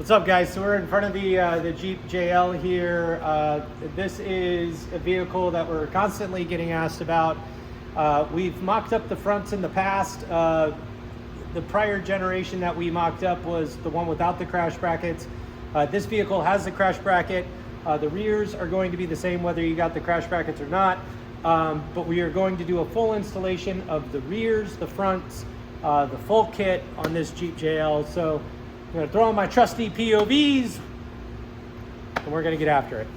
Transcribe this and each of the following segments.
What's up, guys? So we're in front of the Jeep JL here. This is a vehicle that we're constantly getting asked about. We've mocked up the fronts in the past. The prior generation that we mocked up was the one without the crash brackets. This vehicle has the crash bracket. The rears are going to be the same whether you got the crash brackets or not. But we are going to do a full installation of the rears, the fronts, the full kit on this Jeep JL. So I'm going to throw on my trusty POVs and we're going to get after it.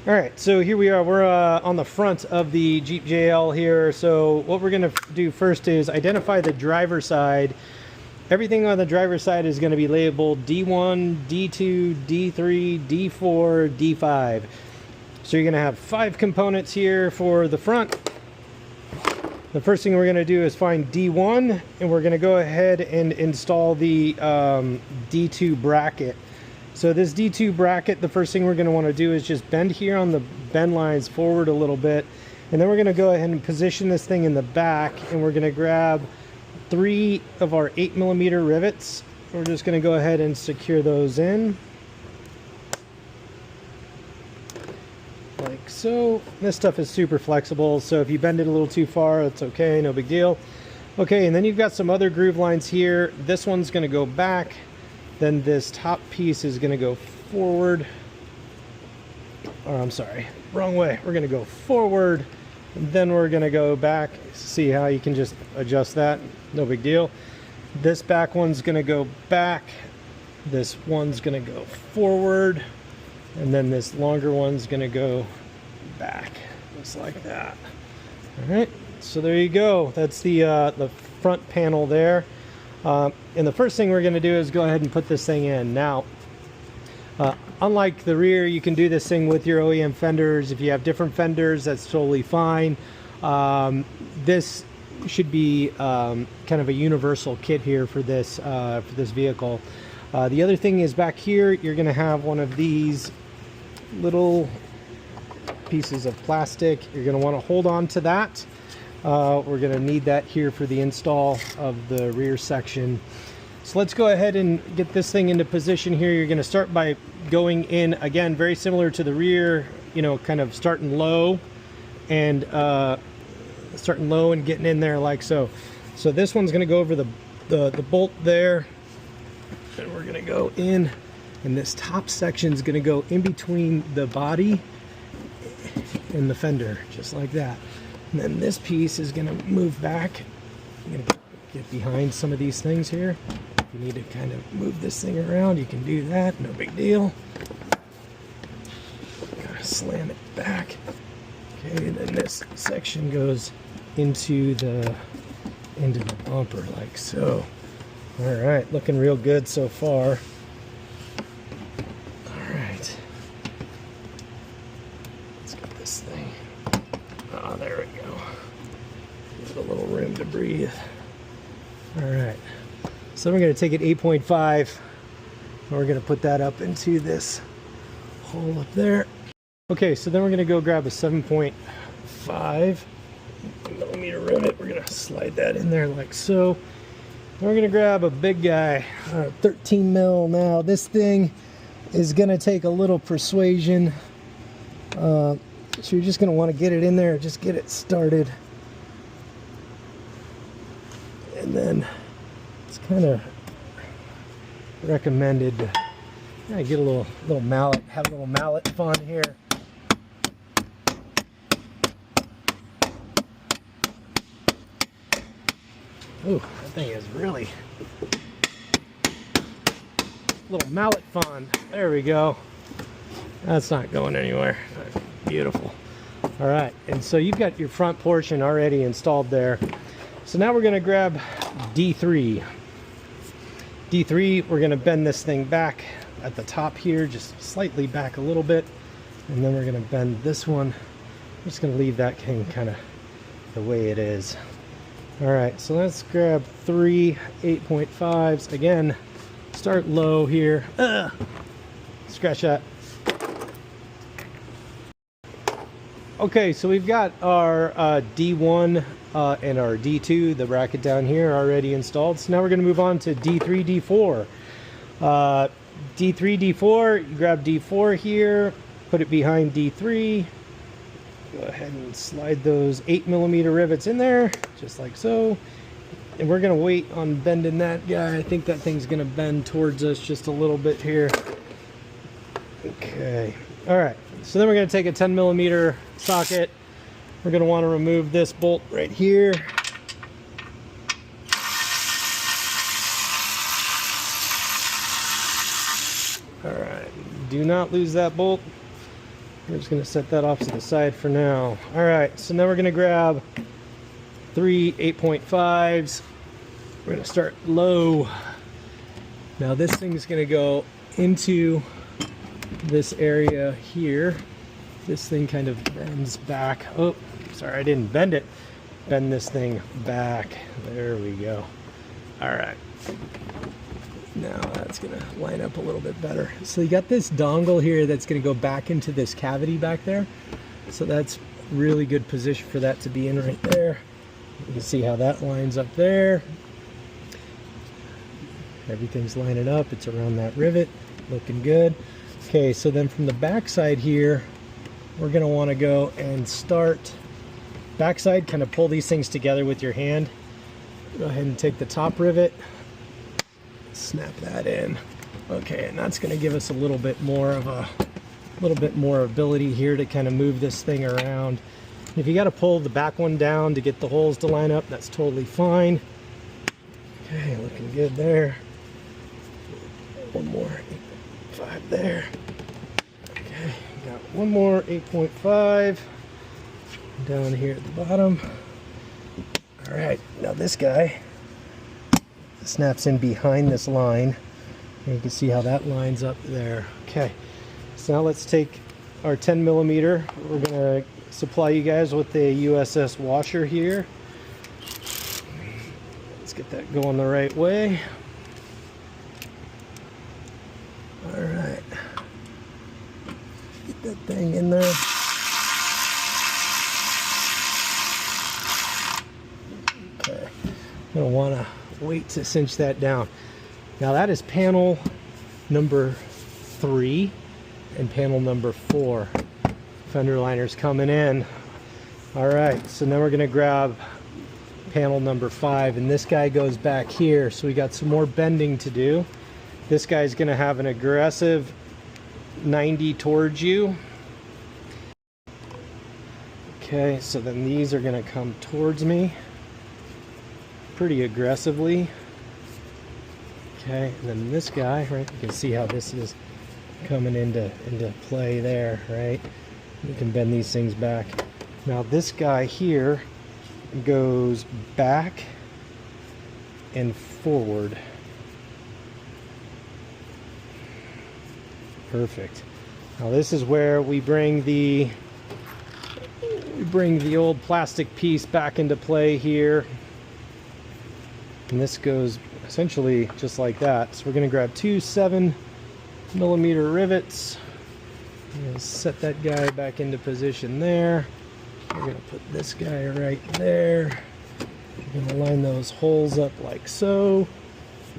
All right, so here we are. We're on the front of the Jeep JL here. So what we're going to do first is identify the driver's side. Everything on the driver's side is going to be labeled D1, D2, D3, D4, D5. So you're going to have 5 components here for the front. The first thing we're going to do is find D1, and we're going to go ahead and install the D2 bracket. So this D2 bracket, the first thing we're going to want to do is just bend here on the bend lines forward a little bit. And then we're going to go ahead and position this thing in the back, and we're going to grab 3 of our 8mm rivets. We're just going to go ahead and secure those in. Like so. This stuff is super flexible, so if you bend it a little too far, it's okay, no big deal. Okay, and then you've got some other groove lines here. This one's going to go back. Then this top piece is going to go forward. Or I'm sorry, wrong way. We're going to go forward. And then we're going to go back. See how you can just adjust that. No big deal. This back one's going to go back. This one's going to go forward. And then this longer one's going to go back. Just like that. All right. So there you go. That's the front panel there. And the first thing we're going to do is go ahead and put this thing in. Now, unlike the rear, you can do this thing with your OEM fenders. If you have different fenders, that's totally fine. This should be kind of a universal kit here for this vehicle. The other thing is back here, you're going to have one of these little pieces of plastic. You're going to want to hold on to that. We're going to need that here for the install of the rear section. So let's go ahead and get this thing into position here. You're going to start by going in, again, very similar to the rear, you know, kind of starting low and getting in there like so. So this one's going to go over the bolt there, and we're going to go in, and this top section is going to go in between the body and the fender, just like that. And then this piece is going to move back. I'm going to get behind some of these things here. If you need to kind of move this thing around, you can do that. No big deal. Gotta slam it back. Okay, and then this section goes into the bumper like so. All right, looking real good so far. All right. Let's get this thing. Oh, there we go. Give it a little room to breathe. All right. So we're going to take it 8.5, and we're going to put that up into this hole up there. Okay, so then we're going to go grab a 7.5mm rivet. We're going to slide that in there like so. And we're going to grab a big guy, 13 mil. Now this thing is going to take a little persuasion. So you're just going to want to get it in there, just get it started. And then it's kind of recommended to get a little mallet, have a little mallet fun here. Ooh, that thing is really little mallet fun. There we go. That's not going anywhere. Beautiful. All right, and so you've got your front portion already installed there. So now we're going to grab D3. D3, we're going to bend this thing back at the top here, just slightly back a little bit. And then we're going to bend this one. I'm just going to leave that thing kind of the way it is. All right, so let's grab 3 8.5s. Again, start low here. Scratch that. Okay, so we've got our D1 and our D2, the bracket down here, already installed. So now we're going to move on to D3, D4. D3, D4, you grab D4 here, put it behind D3. Go ahead and slide those 8mm rivets in there, just like so. And we're going to wait on bending that guy. I think that thing's going to bend towards us just a little bit here. Okay. All right. So then we're going to take a 10mm socket. We're going to want to remove this bolt right here. All right. Do not lose that bolt. We're just going to set that off to the side for now. All right. So now we're going to grab 3 8.5s. We're going to start low. Now this thing's going to go into this area here. This thing kind of bends back. Oh, sorry, I didn't bend it. Bend this thing back. There we go. All right. Now that's gonna line up a little bit better. So you got this dongle here that's gonna go back into this cavity back there. So that's really good position for that to be in right there. You can see how that lines up there. Everything's lining up. It's around that rivet, looking good. Okay, so then from the back side here, we're gonna wanna go and start backside, kind of pull these things together with your hand. Go ahead and take the top rivet, snap that in. Okay, and that's gonna give us a little bit more ability here to kind of move this thing around. If you gotta pull the back one down to get the holes to line up, that's totally fine. Okay, looking good there. One more 8.5 there. Okay, got one more 8.5 down here at the bottom. All right, now this guy snaps in behind this line. And you can see how that lines up there. Okay, so now let's take our 10mm. We're gonna supply you guys with a USS washer here. Let's get that going the right way. All right, get that thing in there. Okay, I'm gonna wanna wait to cinch that down. Now that is panel number 3 and panel number 4. Fender liners coming in. All right, so now we're gonna grab panel number 5, and this guy goes back here, so we got some more bending to do. This guy's gonna have an aggressive 90 towards you. Okay, so then these are gonna come towards me pretty aggressively. Okay, and then this guy, right, you can see how this is coming into play there, right? You can bend these things back. Now this guy here goes back and forward. Perfect. Now this is where we bring the old plastic piece back into play here. And this goes essentially just like that. So we're going to grab 2 7mm rivets. I'm going to set that guy back into position there. We're going to put this guy right there. You're going to line those holes up like so.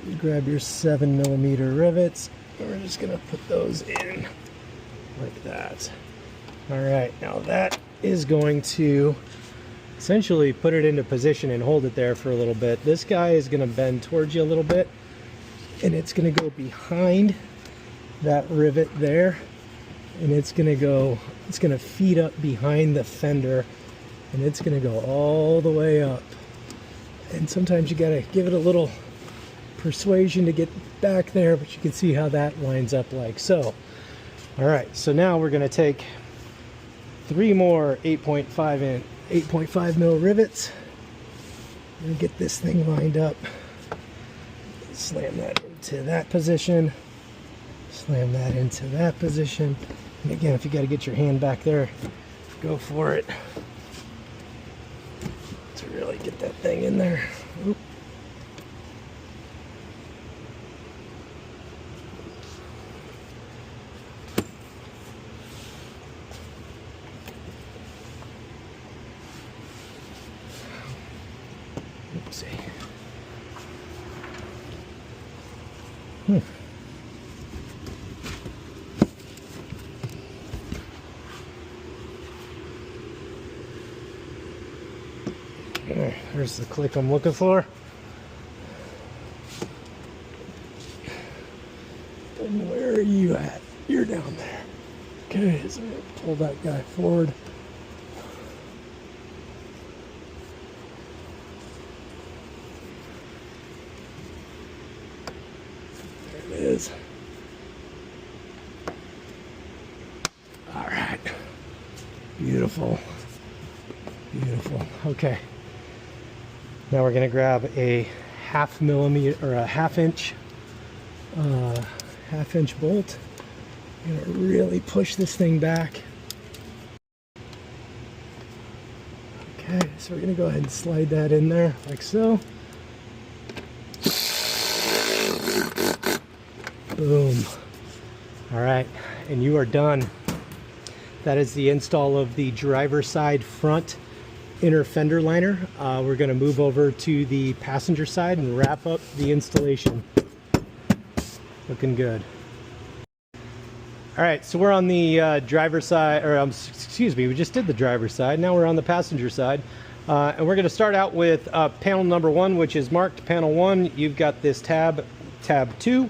You grab your 7mm rivets. And we're just going to put those in like that. All right, now that is going to essentially put it into position and hold it there for a little bit. This guy is going to bend towards you a little bit, and it's going to go behind that rivet there, and it's going to feed up behind the fender, and it's going to go all the way up. And sometimes you got to give it a little persuasion to get back there, but you can see how that lines up like so. All right, so now we're going to take 3 more 8.5 mil rivets and get this thing lined up. Slam that into that position, slam that into that position, and again, if you got to get your hand back there, go for it to really get that thing in there. Oop. see. There's the click I'm looking for. And where are you at? You're down there. Okay, so I'm going to pull that guy forward. There it is. All right. Beautiful. Beautiful. Okay. Now we're going to grab a 1/2 millimeter or a 1/2 inch bolt. I'm going to really push this thing back. Okay, so we're going to go ahead and slide that in there like so. Boom. All right, and you are done. That is the install of the driver side front inner fender liner. We're going to move over to the passenger side and wrap up the installation. Looking good. All right, so we're on the driver side, or excuse me, we just did the driver side. Now we're on the passenger side. And we're going to start out with panel number 1, which is marked panel 1. You've got this tab 2.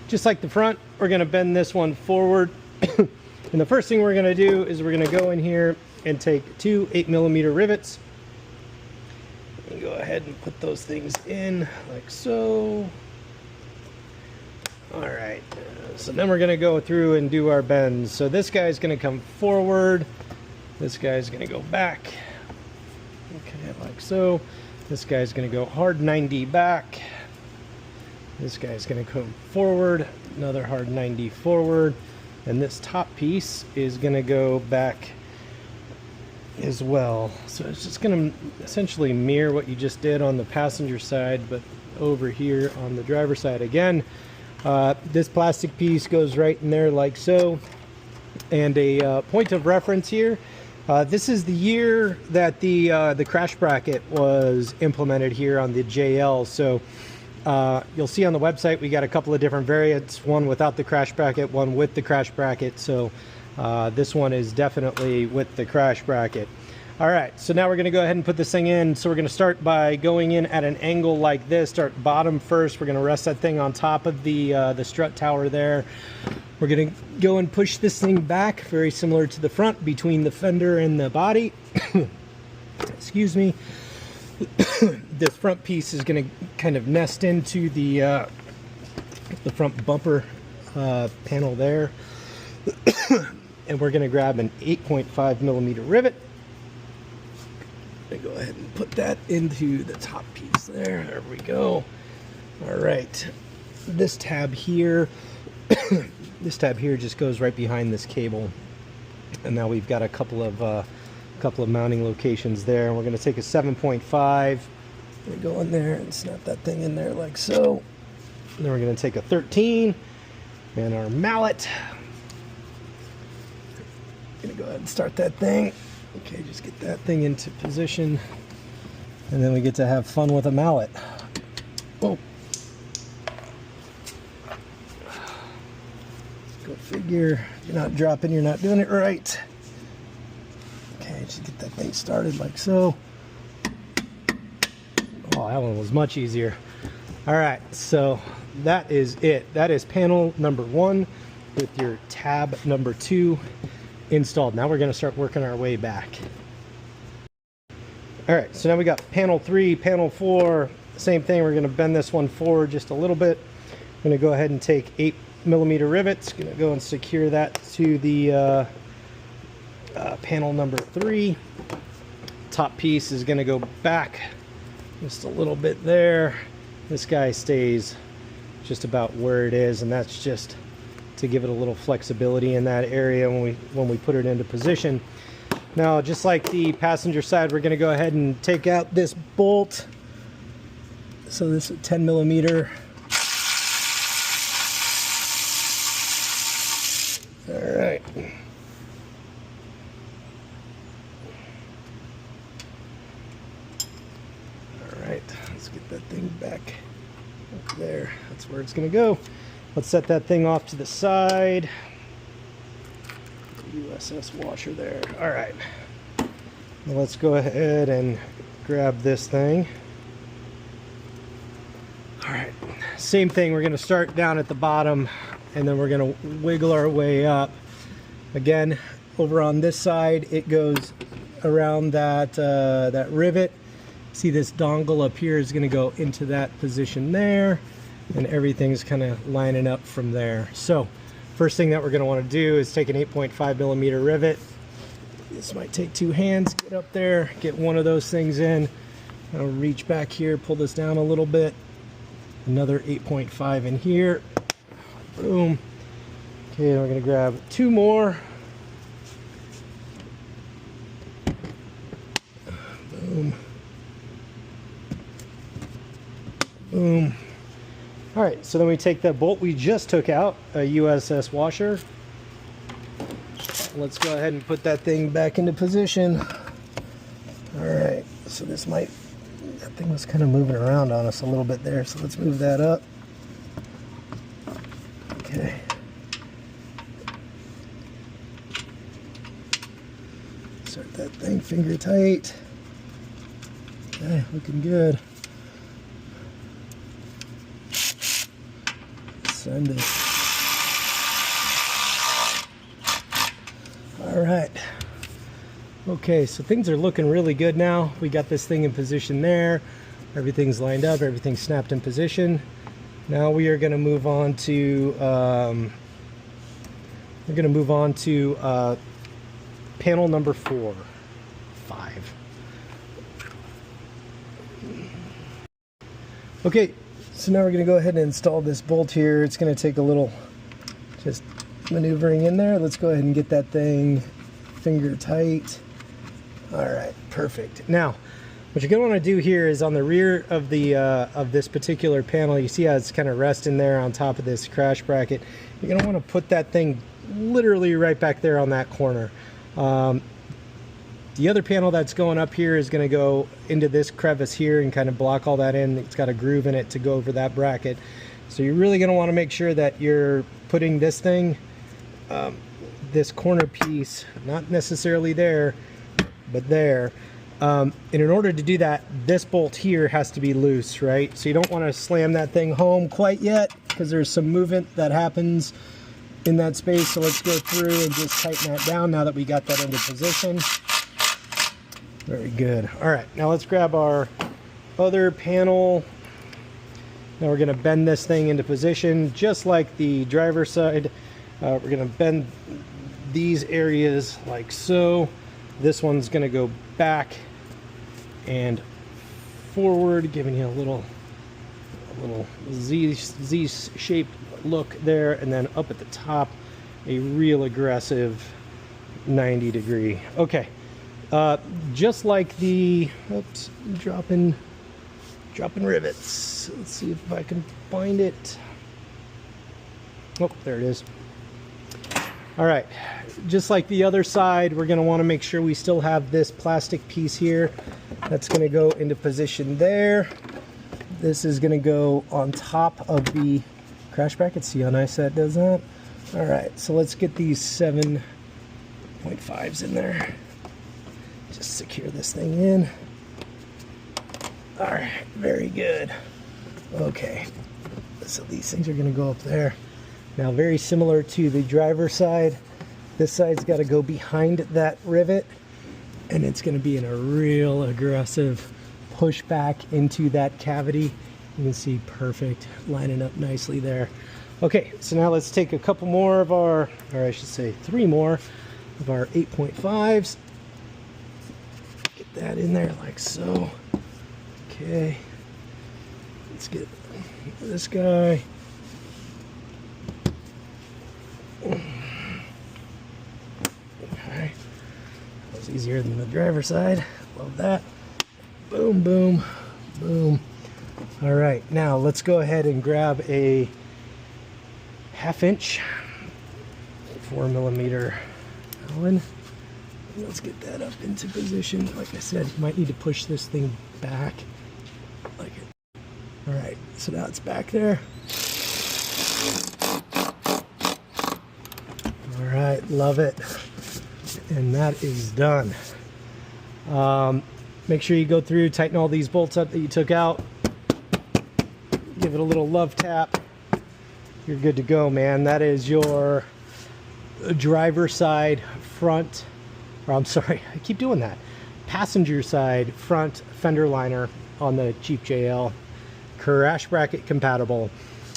Just like the front, we're going to bend this one forward. And the first thing we're going to do is we're going to go in here and take 2 8mm rivets. And go ahead and put those things in like so. All right, so then we're going to go through and do our bends. So this guy's going to come forward. This guy's going to go back. Okay, like so. This guy's going to go hard 90 back. This guy's going to come forward. Another hard 90 forward. And this top piece is going to go back as well. So it's just going to essentially mirror what you just did on the passenger side, but over here on the driver side again. This plastic piece goes right in there like so. And a point of reference here, this is the year that the crash bracket was implemented here on the JL. So you'll see on the website we got a couple of different variants, one without the crash bracket, one with the crash bracket. So this one is definitely with the crash bracket. All right, so now we're going to go ahead and put this thing in. So we're going to start by going in at an angle like this. Start bottom first. We're going to rest that thing on top of the strut tower there. We're going to go and push this thing back, very similar to the front, between the fender and the body. Excuse me. This front piece is going to kind of nest into the front bumper panel there. And we're going to grab an 8.5mm rivet. Go ahead and put that into the top piece there. There we go. All right. This tab here, this tab here just goes right behind this cable. And now we've got a couple of mounting locations there. And we're going to take a 7.5. We go in there and snap that thing in there like so. And then we're going to take a 13 and our mallet. Going to go ahead and start that thing. Okay, just get that thing into position, and then we get to have fun with a mallet. Oh. Go figure. You're not dropping, you're not doing it right. Okay, just get that thing started like so. Oh, that one was much easier. All right, so that is it. That is panel number 1 with your tab number 2 installed. Now we're going to start working our way back. All right, so now we got panel 3, panel 4, same thing. We're going to bend this one forward just a little bit. I'm going to go ahead and take 8mm rivets. Going to go and secure that to the panel number 3. Top piece is going to go back just a little bit there. This guy stays just about where it is, and that's just to give it a little flexibility in that area when we put it into position. Now, just like the passenger side, we're going to go ahead and take out this bolt. So this is 10mm. All right. All that thing back up there. That's where it's going to go. Let's set that thing off to the side. USS washer there. All right. Now let's go ahead and grab this thing. All right. Same thing. We're going to start down at the bottom, and then we're going to wiggle our way up. Again, over on this side, it goes around that that rivet. See, this dongle up here is going to go into that position there, and everything's kind of lining up from there. So first thing that we're going to want to do is take an 8.5 millimeter rivet. This might take two hands. Get up there, get one of those things in. I'll reach back here, pull this down a little bit. Another 8.5 in here. Boom. Okay, we're going to grab two more. Boom. Boom. All right, so then we take that bolt we just took out, a USS washer. Let's go ahead and put that thing back into position. All right, so this might, that thing was kind of moving around on us a little bit there, so let's move that up. Okay. Start that thing finger tight. Okay, looking good. Send it. All right. Okay, so things are looking really good now. We got this thing in position there. Everything's lined up. Everything's snapped in position. Now we are going to move on to panel number 5. Okay, so now we're going to go ahead and install this bolt here. It's going to take a little just maneuvering in there. Let's go ahead and get that thing finger tight. All right, perfect. Now, what you're going to want to do here is on the rear of the of this particular panel, you see how it's kind of resting there on top of this crash bracket. You're going to want to put that thing literally right back there on that corner. The other panel that's going up here is going to go into this crevice here and kind of block all that in. It's got a groove in it to go over that bracket. So you're really going to want to make sure that you're putting this thing, this corner piece, not necessarily there, but there. And in order to do that, this bolt here has to be loose, right? So you don't want to slam that thing home quite yet because there's some movement that happens in that space. So let's go through and just tighten that down now that we got that into position. Very good. All right, now let's grab our other panel. Now we're going to bend this thing into position just like the driver's side. We're going to bend these areas like so. This one's going to go back and forward, giving you a little Z-shaped look there, and then up at the top, a real aggressive 90 degree. Okay. Just like the, oops, dropping rivets. Let's see if I can find it. Oh, there it is. All right, just like the other side, we're going to want to make sure we still have this plastic piece here. That's going to go into position there. This is going to go on top of the crash bracket. See how nice that does that? All right, so let's get these 7.5s in there. Just secure this thing in. All right, very good. Okay, so these things are going to go up there. Now, very similar to the driver's side, this side's got to go behind that rivet, and it's going to be in a real aggressive push back into that cavity. You can see perfect, lining up nicely there. Okay, so now let's take a couple more of our, or I should say 3 more of our 8.5s. Get that in there like so. Okay, let's get this guy. Okay, that was easier than the driver's side. Love that. Boom, boom, boom. All right, now let's go ahead and grab a 1/2 inch 4mm Allen. Let's get that up into position. Like I said, you might need to push this thing back like All right, so now it's back there. All right, love it. And that is done. Make sure you go through, tighten all these bolts up that you took out. Give it a little love tap. You're good to go, man. That is your driver side front, or I'm sorry, I keep doing that. Passenger side front fender liner on the Jeep JL, crash bracket compatible.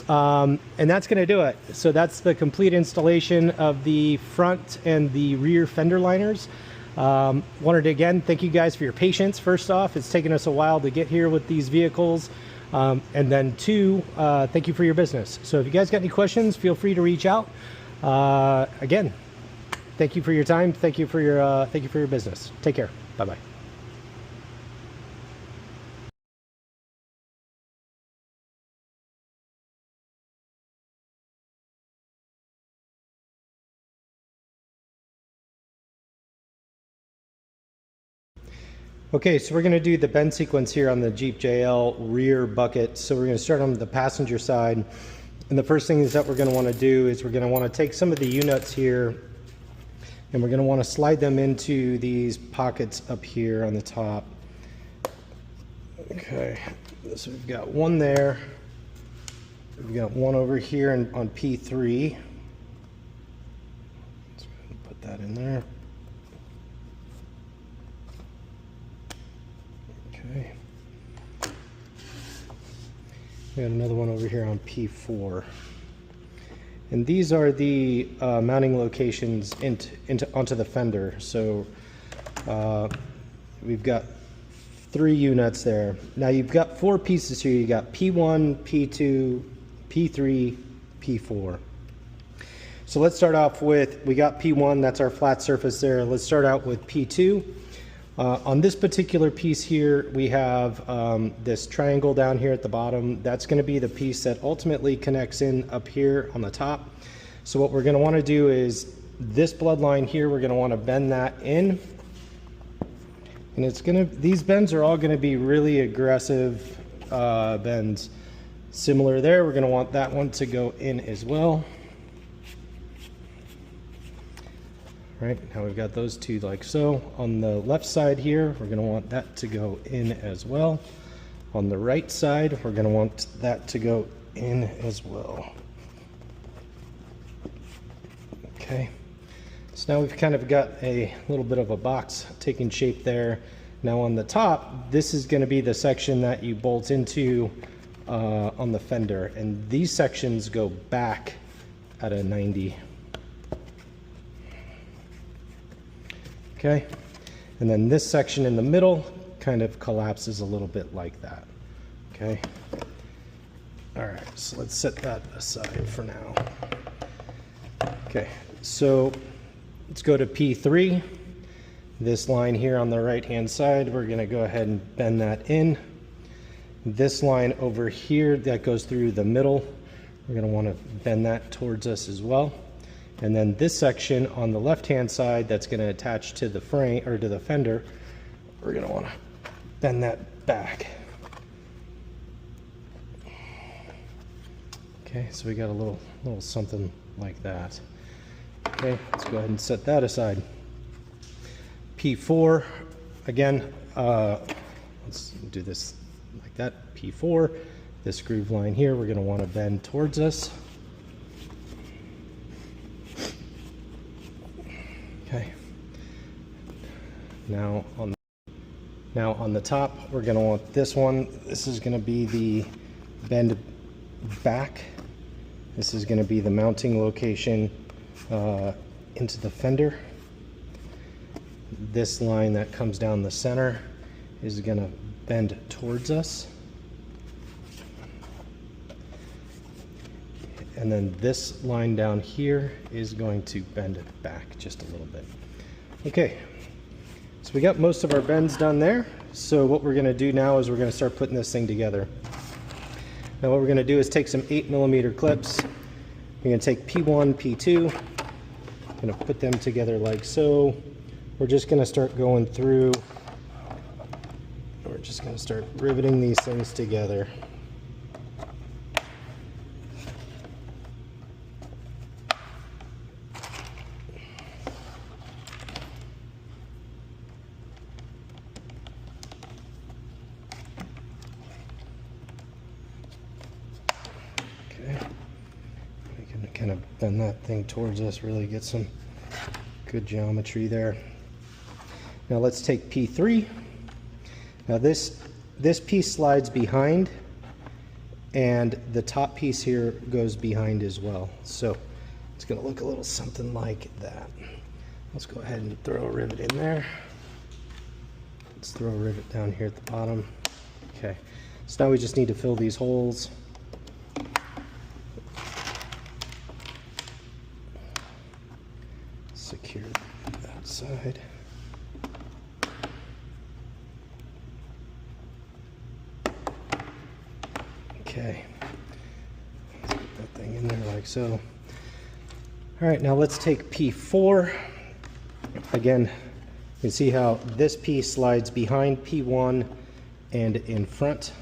And that's going to do it. So that's the complete installation of the front and the rear fender liners. Wanted to again thank you guys for your patience. First off, it's taken us a while to get here with these vehicles. And then two, thank you for your business. So if you guys got any questions, feel free to reach out. Again, thank you for your time. Thank you for your business. Take care. Bye-bye. Okay, so we're going to do the bend sequence here on the Jeep JL rear bucket. So we're going to start on the passenger side. And the first thing is that we're going to want to do is we're going to want to take some of the U-nuts here and we're going to want to slide them into these pockets up here on the top. Okay, so we've got one there. We've got one over here on P3. Let's put that in there. Okay. We got another one over here on P4. And these are the mounting locations onto the fender. So we've got 3 U-nuts there. Now you've got 4 pieces here. You got P1, P2, P3, P4. So let's start off with, we got P1, that's our flat surface there. Let's start out with P2. On this particular piece here, we have this triangle down here at the bottom. That's going to be the piece that ultimately connects in up here on the top. So what we're going to want to do is this bloodline here, we're going to want to bend that in. And it's going to, these bends are all going to be really aggressive bends. Similar there, we're going to want that one to go in as well. Right, now we've got those two like so. On the left side here, we're going to want that to go in as well. On the right side, we're going to want that to go in as well. Okay, so now we've kind of got a little bit of a box taking shape there. Now on the top, this is going to be the section that you bolt into on the fender, and these sections go back at a 90. Okay, and then this section in the middle kind of collapses a little bit like that. Okay, all right, so let's set that aside for now. Okay, so let's go to P3. This line here on the right hand side, we're going to go ahead and bend that in. This line over here that goes through the middle, we're going to want to bend that towards us as well. And then this section on the left hand side that's going to attach to the frame or to the fender, we're going to want to bend that back. Okay, so we got a little something like that. Okay, let's go ahead and set that aside. P4, again, let's do this like that. P4, this groove line here, we're going to want to bend towards us. Okay. Now on the top, we're going to want this one. This is going to be the bend back. This is going to be the mounting location into the fender. This line that comes down the center is going to bend towards us. And then this line down here is going to bend it back just a little bit. Okay, so we got most of our bends done there. So what we're going to do now is we're going to start putting this thing together. Now what we're going to do is take some 8mm clips. We're going to take P1, P2. I'm going to put them together like so. We're just going to start going through. We're just going to start riveting these things together. bend that thing towards us, really get some good geometry there. Now let's take P3. Now this piece slides behind, and the top piece here goes behind as well. So it's going to look a little something like that. Let's go ahead and throw a rivet in there. Let's throw a rivet down here at the bottom. Okay, so now we just need to fill these holes. Secure that side. Okay, let's put that thing in there like so. All right, now let's take P4. Again, you can see how this piece slides behind P1 and in front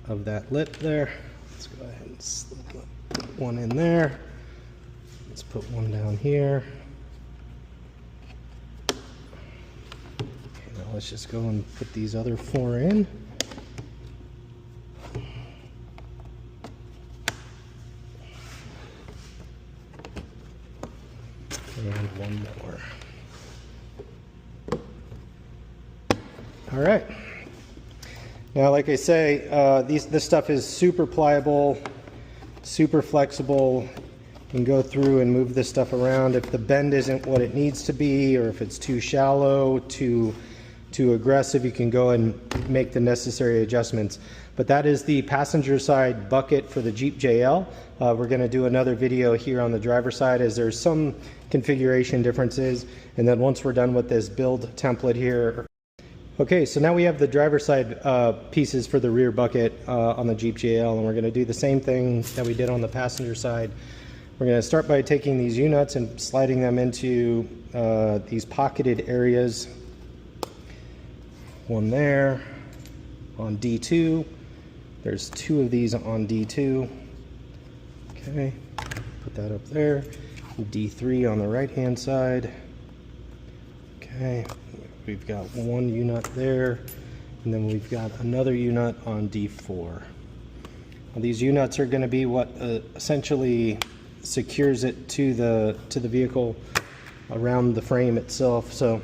of that lip there. Let's go ahead and slip one in there. Let's put one down here. Okay, now let's just go and put these other 4 in. And one more. All right. Now, like I say, this stuff is super pliable, super flexible. You can go through and move this stuff around if the bend isn't what it needs to be, or if it's too shallow, too aggressive, you can go and make the necessary adjustments. But that is the passenger side bucket for the Jeep JL. We're going to do another video here on the driver side, as there's some configuration differences. And then once we're done with this build template here. Okay, so now we have the driver side pieces for the rear bucket on the Jeep JL, and we're going to do the same thing that we did on the passenger side. We're going to start by taking these U-nuts and sliding them into these pocketed areas. One there on D2. There's 2 of these on D2. Okay, put that up there. D3 on the right hand side. Okay, we've got 1 U-nut there, and then we've got another U-nut on D4. Now, these U-nuts are going to be what essentially secures it to the vehicle around the frame itself. So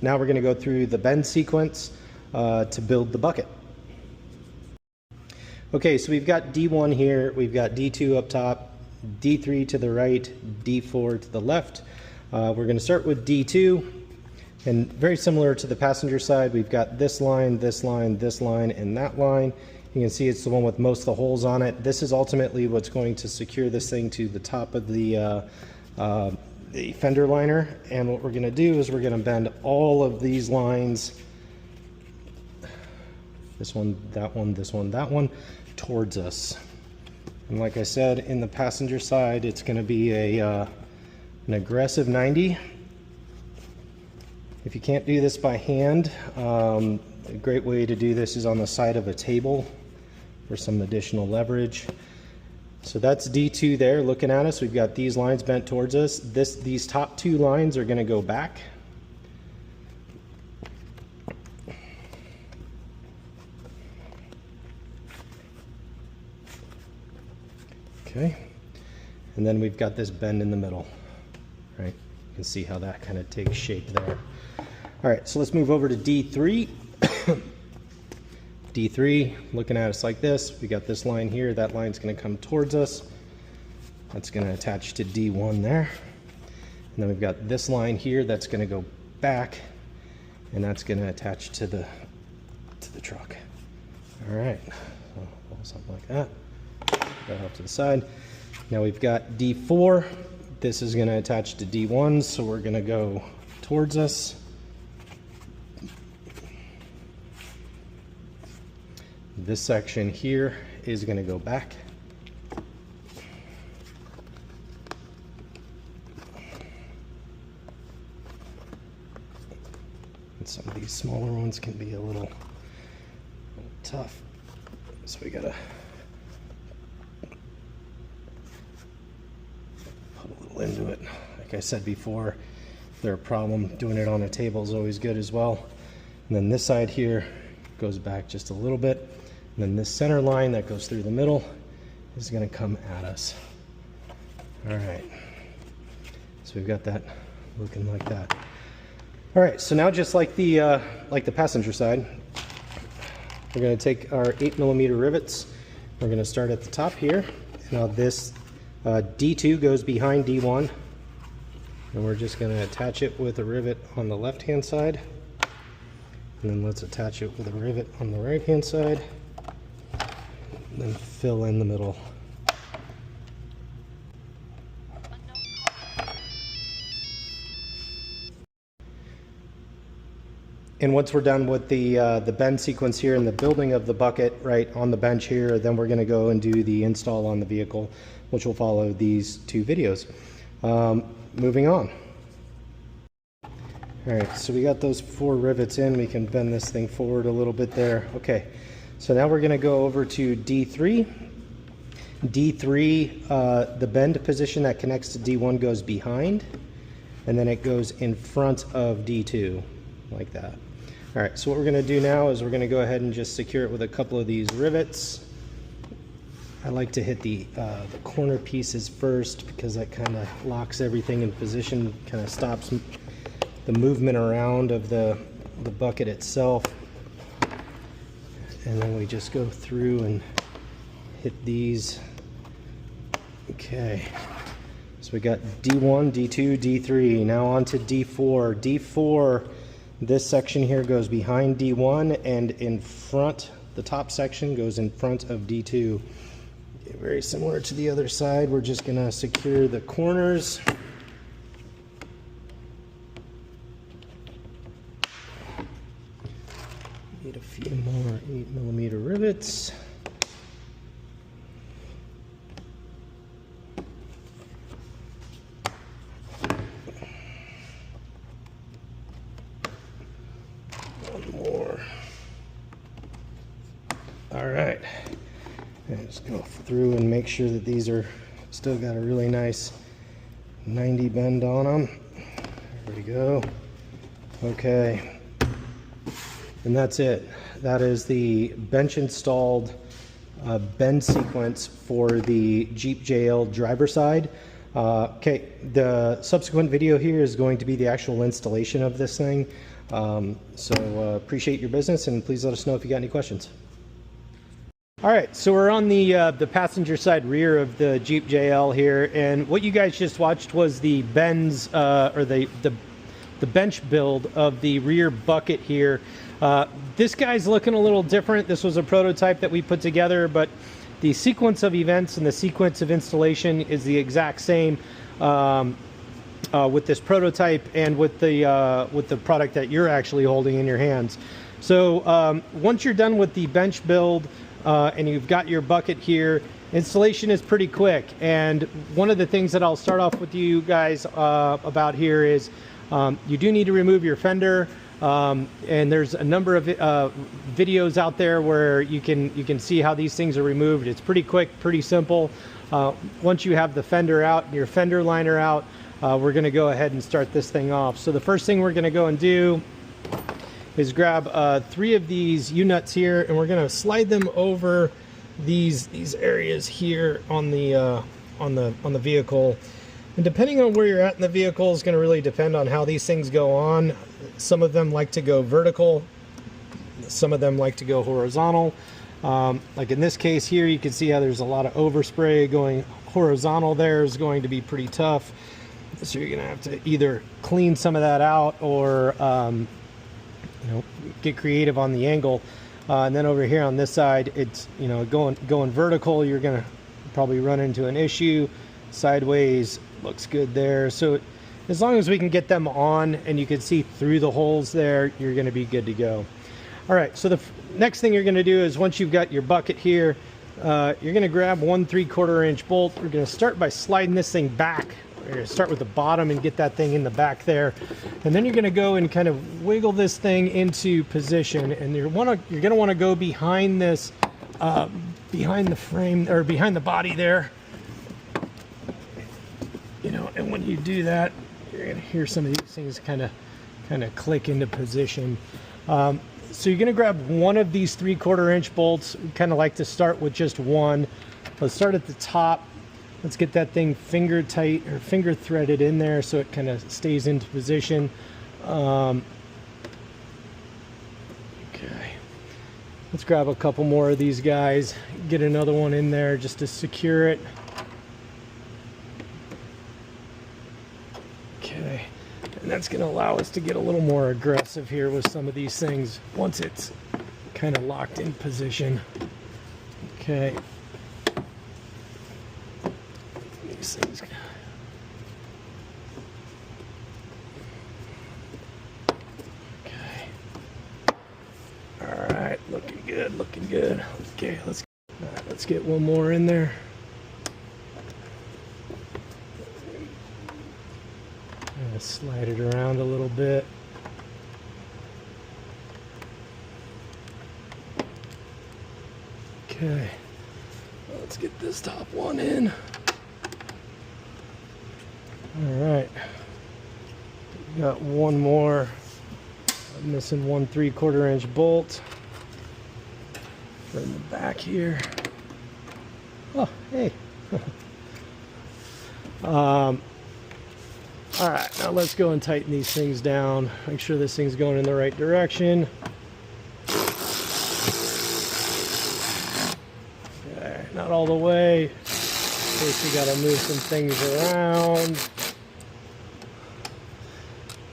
now we're going to go through the bend sequence to build the bucket. Okay, so we've got D1 here, we've got D2 up top, D3 to the right, D4 to the left. We're going to start with D2, and very similar to the passenger side, we've got this line, this line, this line, and that line. You can see it's the one with most of the holes on it. This is ultimately what's going to secure this thing to the top of the fender liner. And what we're going to do is we're going to bend all of these lines, this one, that one, this one, that one, towards us. And like I said, in the passenger side, it's going to be an aggressive 90. If you can't do this by hand, a great way to do this is on the side of a table for some additional leverage. So that's D2 there looking at us. We've got these lines bent towards us. These top 2 lines are going to go back. Okay, and then we've got this bend in the middle, right? You can see how that kind of takes shape there. All right, so let's move over to D3. D3, looking at us like this. We got this line here. That line's going to come towards us. That's going to attach to D1 there. And then we've got this line here that's going to go back, and that's going to attach to the truck. All right, so something like that. That off to the side. Now we've got D4. This is going to attach to D1, so we're going to go towards us. This section here is going to go back. And some of these smaller ones can be a little tough, so we gotta put a little into it. Like I said before, if they're a problem, doing it on a table is always good as well. And then this side here goes back just a little bit. And then this center line that goes through the middle is going to come at us. All right, so we've got that looking like that. All right, so now just like the passenger side, we're going to take our 8mm rivets. We're going to start at the top here. Now this D2 goes behind D1, and we're just going to attach it with a rivet on the left-hand side, and then let's attach it with a rivet on the right-hand side, and then fill in the middle. And once we're done with the bend sequence here and the building of the bucket right on the bench here, then we're going to go and do the install on the vehicle, which will follow these two videos. Moving on. All right, so we got those 4 rivets in. We can bend this thing forward a little bit there. Okay, so now we're going to go over to D3. D3, the bend position that connects to D1 goes behind, and then it goes in front of D2, like that. All right, so what we're going to do now is we're going to go ahead and just secure it with a couple of these rivets. I like to hit the corner pieces first because that kind of locks everything in position, kind of stops the movement around of the bucket itself. And then we just go through and hit these. Okay, so we got D1, D2, D3. Now on to D4. D4, this section here goes behind D1 and in front. The top section goes in front of D2. Very similar to the other side. We're just going to secure the corners. Need a few more 8mm rivets. All right, and just go through and make sure that these are still got a really nice 90 bend on them. There we go. Okay, and that's it. That is the bench installed bend sequence for the Jeep JL driver side. Okay, the subsequent video here is going to be the actual installation of this thing. So appreciate your business, and please let us know if you got any questions. All right, so we're on the passenger side rear of the Jeep JL here, and what you guys just watched was the bends or the bench build of the rear bucket here. This guy's looking a little different. This was a prototype that we put together, but the sequence of events and the sequence of installation is the exact same with this prototype and with the product that you're actually holding in your hands. So once you're done with the bench build, and you've got your bucket here, installation is pretty quick. And one of the things that I'll start off with you guys about here is you do need to remove your fender, and there's a number of videos out there where you can see how these things are removed. It's pretty quick, pretty simple. Once you have the fender out and your fender liner out, we're going to go ahead and start this thing off. So the first thing we're going to go and do is grab 3 of these U-nuts here, and we're going to slide them over these areas here on the vehicle. And depending on where you're at in the vehicle is going to really depend on how these things go on. Some of them like to go vertical, some of them like to go horizontal. Like in this case here, you can see how there's a lot of overspray. Going horizontal there is going to be pretty tough. So you're going to have to either clean some of that out or get creative on the angle. And then over here on this side, it's going vertical, you're gonna probably run into an issue. Sideways looks good there. So as long as we can get them on and you can see through the holes there, you're gonna be good to go. All right, so the next thing you're gonna do is once you've got your bucket here, you're gonna grab 1 3/4 inch bolt. We're gonna start by sliding this thing back. We're going to start with the bottom and get that thing in the back there, and then you're going to go and kind of wiggle this thing into position, and you're going to want to go behind this behind the frame or behind the body there, and when you do that, you're going to hear some of these things kind of click into position. So you're going to grab 1 of these 3/4 inch bolts. We kind of like to start with just 1. Let's start at the top. Let's get that thing finger tight or finger threaded in there so it kind of stays into position. Okay. Let's grab a couple more of these guys, get another one in there just to secure it. Okay. And that's going to allow us to get a little more aggressive here with some of these things once it's kind of locked in position. Okay. These things. Okay. All right, looking good, looking good. Okay, let's get one more in there. Slide it around a little bit. Okay, let's get this top one in. All right, got one more. I'm missing 1 3/4 inch bolt from the back here. Oh, hey. All right, now let's go and tighten these things down. Make sure this thing's going in the right direction. Okay, not all the way. In case we gotta move some things around.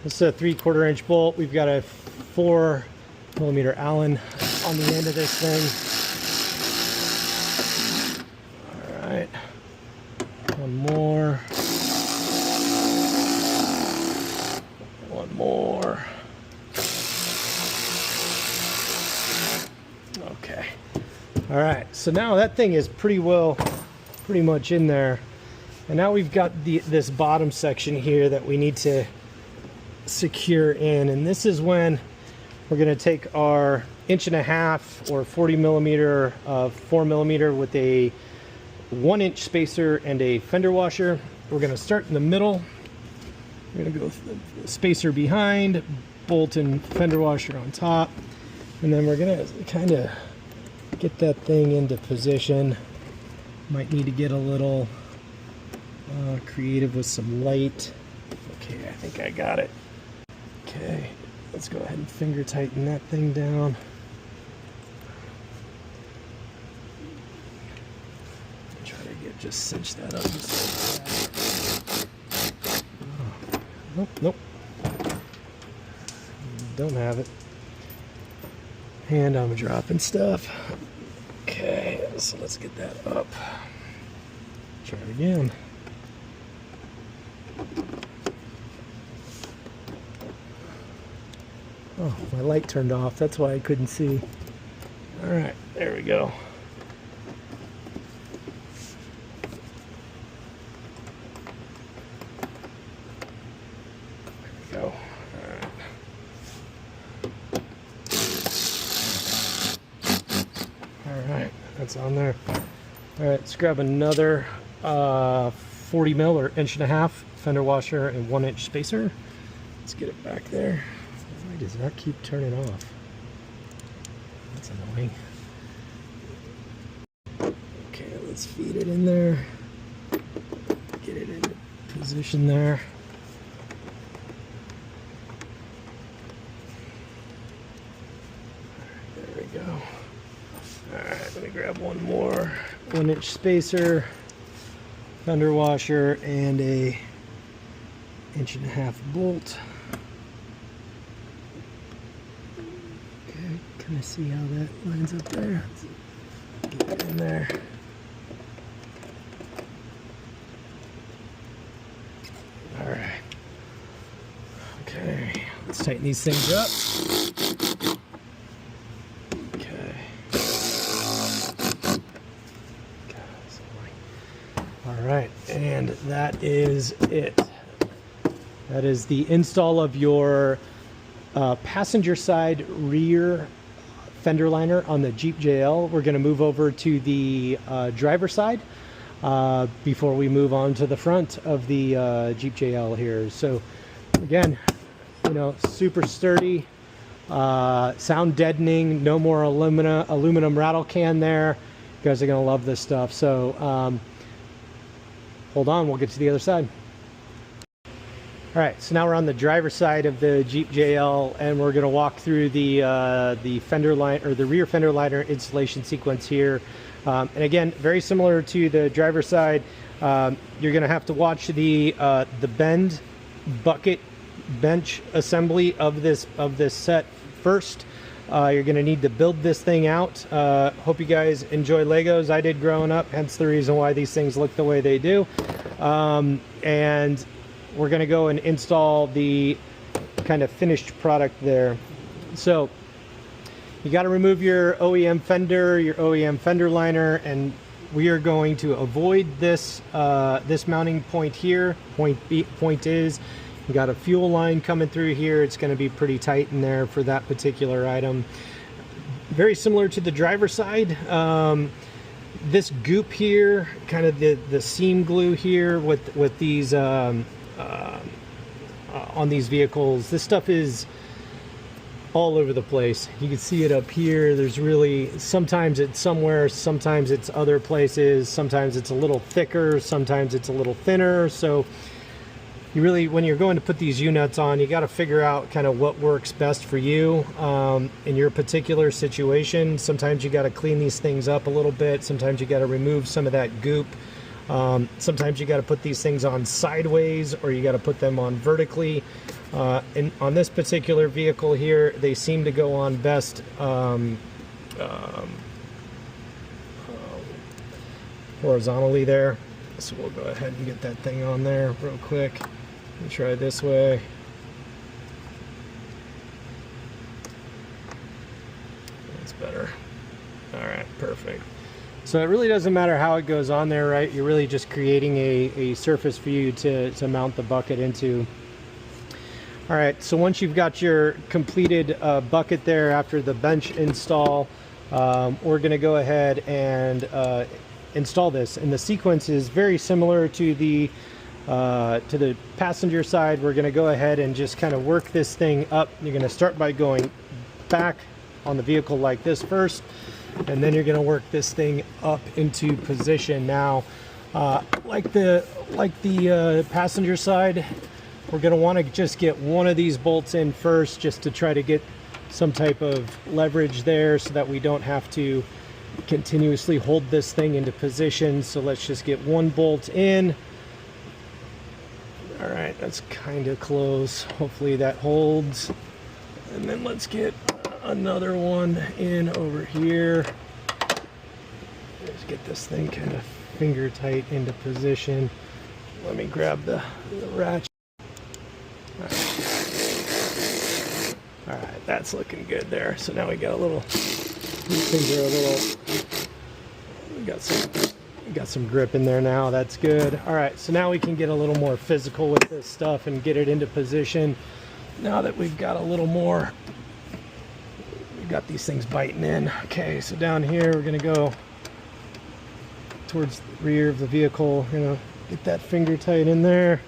This is a 3/4 inch bolt. We've got a 4mm Allen on the end of this thing. All right, one more. One more. Okay. All right, so now that thing is pretty much in there. And now we've got this bottom section here that we need to secure in, and this is when we're going to take our 1.5" or 40mm 4mm with a 1-inch spacer and a fender washer. We're going to start in the middle. We're going to go with the spacer behind, bolt and fender washer on top, and then we're going to kind of get that thing into position. Might need to get a little creative with some light. Okay, I think I got it. Okay, let's go ahead and finger tighten that thing down. Try to just cinch that up just like that. Oh, nope, nope. Don't have it. And I'm dropping stuff. Okay, so let's get that up. Try it again. Oh, my light turned off. That's why I couldn't see. All right, there we go. There we go. All right. All right, that's on there. All right, let's grab another 40mm or 1.5" fender washer and 1-inch spacer. Let's get it back there. Why does that keep turning off? That's annoying. Okay, let's feed it in there. Get it in position there. There we go. Alright, let me grab one more 1-inch spacer, fender washer, and a 1.5" bolt. Kind of see how that lines up there. Get it in there. All right. Okay, let's tighten these things up. Okay. All right, and that is it. That is the install of your passenger side rear fender liner on the Jeep JL. We're going to move over to the driver side before we move on to the front of the Jeep JL here. So again, you know, super sturdy, sound deadening, no more aluminum rattle can there. You guys are going to love this stuff. So Hold on, we'll get to the other side. All right, so now we're on the driver's side of the Jeep JL, and we're going to walk through the fender line, or the rear fender liner installation sequence here. And again, very similar to the driver's side, you're going to have to watch the bend bucket bench assembly of this set first. You're going to need to build this thing out. Hope you guys enjoy Legos. I did growing up, hence the reason why these things look the way they do. And we're going to go and install the kind of finished product there. So you got to remove your OEM fender, your OEM fender liner, and we are going to avoid this this mounting point here. Point is, you got a fuel line coming through here. It's going to be pretty tight in there for that particular item. Very similar to the driver's side. This goop here, kind of the seam glue here with these on these vehicles, this stuff is all over the place. You can see it up here. There's really, sometimes it's somewhere, sometimes it's other places, sometimes it's a little thicker, sometimes it's a little thinner. So you really, when you're going to put these U-nuts on, you got to figure out kind of what works best for you in your particular situation. Sometimes you got to clean these things up a little bit. Sometimes you got to remove some of that goop. Sometimes you got to put these things on sideways, or you got to put them on vertically. And on this particular vehicle here, they seem to go on best horizontally there. So we'll go ahead and get that thing on there real quick and try this way. That's better. All right, perfect. So it really doesn't matter how it goes on there, right? You're really just creating a surface for you to mount the bucket into. All right, so once you've got your completed bucket there after the bench install, we're gonna go ahead and install this. And the sequence is very similar to the passenger side. We're gonna go ahead and just kind of work this thing up. You're gonna start by going back on the vehicle like this first, and then you're going to work this thing up into position. Now, like the passenger side, we're going to want to just get one of these bolts in first, just to try to get some type of leverage there, so that we don't have to continuously hold this thing into position. So let's just get one bolt in. All right, that's kind of close. Hopefully that holds. And then let's get another one in over here. Let's get this thing kind of finger tight into position. Let me grab the ratchet. All right, that's looking good there. So now we got a little, finger a little, we got some grip in there now. That's good. All right, so now we can get a little more physical with this stuff and get it into position. Now that we've got a little more, got these things biting in. Okay, so down here we're gonna go towards the rear of the vehicle. We're gonna get that finger tight in there,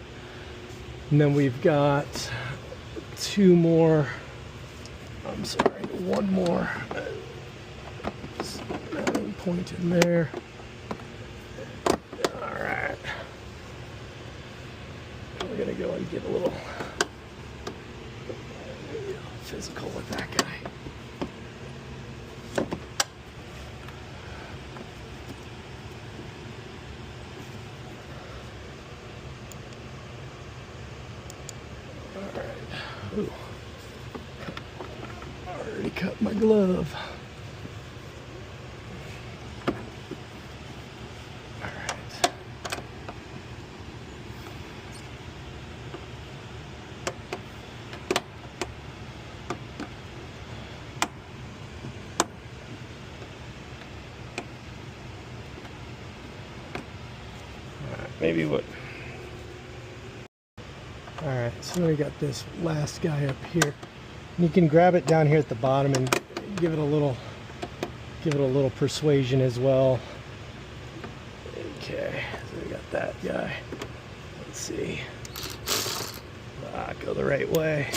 and then we've got one more point in there. All right, we're gonna go and get a little physical with that guy. Ooh. Already cut my glove. All right. Maybe what? All right, so we got this last guy up here. And you can grab it down here at the bottom and give it a little persuasion as well. Okay, so we got that guy. Let's see. Go the right way.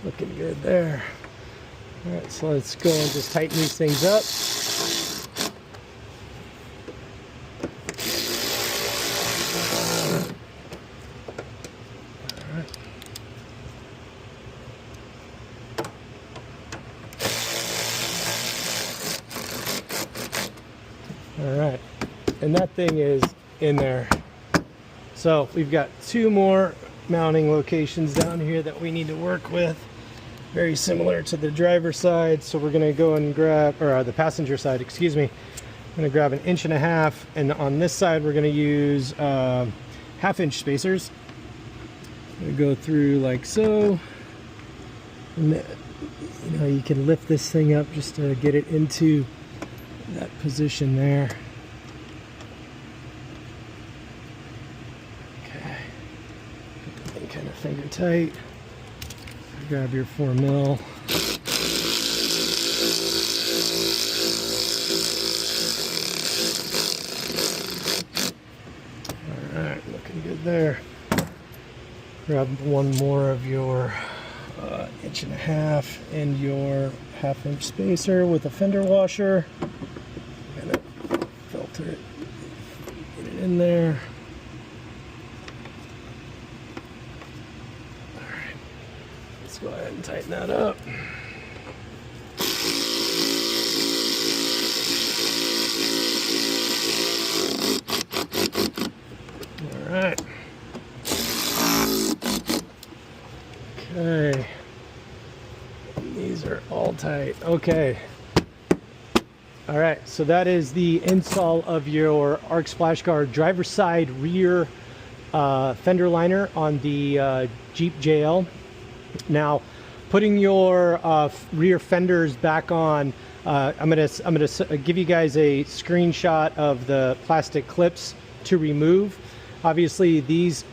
Looking good there. All right, so let's go and just tighten these things up. All right, and that thing is in there. So we've got two more mounting locations down here that we need to work with. Very similar to the driver's side. So we're gonna go and grab, or the passenger side, excuse me. I'm gonna grab 1.5 inches, and on this side we're gonna use 1/2-inch spacers. I'm gonna go through like so. And you know, you can lift this thing up just to get it into that position there. Okay, get the thing kind of finger tight. Grab your 4mm. All right, looking good there. Grab one more of your 1.5 inches and your 1/2-inch spacer with a fender washer. Gonna filter it, get it in there. All right, let's go ahead and tighten that up. All right. Okay. These are all tight. Okay. All right, so that is the install of your Arc Splash Guard driver's side rear fender liner on the Jeep JL. Now, putting your rear fenders back on, I'm gonna give you guys a screenshot of the plastic clips to remove. Obviously, these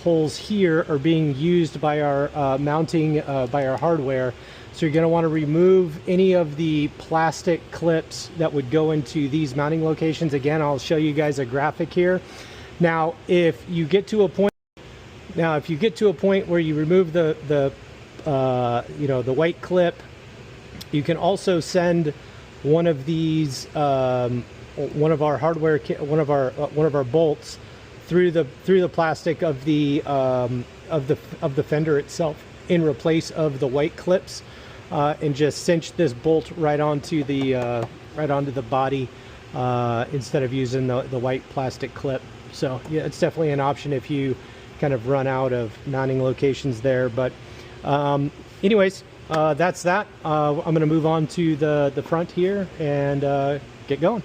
holes here are being used by our mounting by our hardware. So you're going to want to remove any of the plastic clips that would go into these mounting locations. Again, I'll show you guys a graphic here. Now, if you get to a point where you remove the white clip, you can also send one of these one of our bolts through the plastic of the fender itself in replace of the white clips. And just cinch this bolt right onto the body instead of using the white plastic clip. So yeah, it's definitely an option if you kind of run out of mounting locations there. But anyways, that's that. I'm going to move on to the front here and get going.